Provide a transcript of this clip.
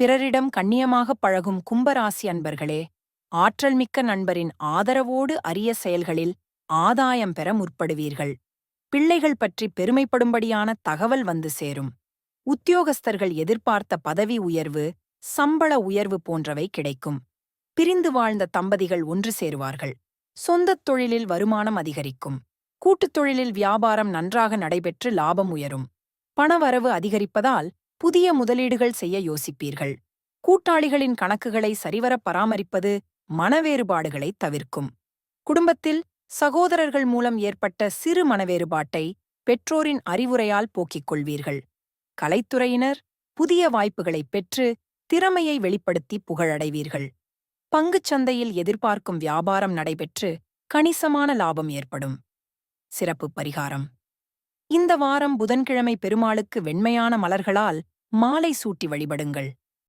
பிறரிடம் கண்ணியமாகப் பழகும் கும்பராசி அன்பர்களே, ஆற்றல்மிக்க நண்பரின் ஆதரவோடு அரிய செயல்களில் ஆதாயம் பெற முற்படுவீர்கள். பிள்ளைகள் பற்றி பெருமைப்படும்படியான தகவல் வந்து சேரும். உத்தியோகஸ்தர்கள் எதிர்பார்த்த பதவி உயர்வு, சம்பள உயர்வு போன்றவை கிடைக்கும். பிரிந்து வாழ்ந்த தம்பதிகள் ஒன்று சேருவார்கள். சொந்தத் தொழிலில் வருமானம் அதிகரிக்கும். கூட்டுத் தொழிலில் வியாபாரம் நன்றாக நடைபெற்று லாபம் உயரும். பணவரவு அதிகரிப்பதால் புதிய முதலீடுகள் செய்ய யோசிப்பீர்கள். கூட்டாளிகளின் கணக்குகளை சரிவர பராமரிப்பது மனவேறுபாடுகளை தவிர்க்கும். குடும்பத்தில் சகோதரர்கள் மூலம் ஏற்பட்ட சிறு மனவேறுபாட்டை பெற்றோரின் அறிவுரையால் போக்கிக் கொள்வீர்கள். கலைத்துறையினர் புதிய வாய்ப்புகளைப் பெற்று திறமையை வெளிப்படுத்தி புகழடைவீர்கள். பங்குச் சந்தையில் எதிர்பார்க்கும் வியாபாரம் நடைபெற்று கணிசமான லாபம் ஏற்படும். சிறப்பு பரிகாரம்: இந்த வாரம் புதன்கிழமை பெருமாளுக்கு வெண்மையான மலர்களால் மாலை சூட்டி வழிபடுங்கள்.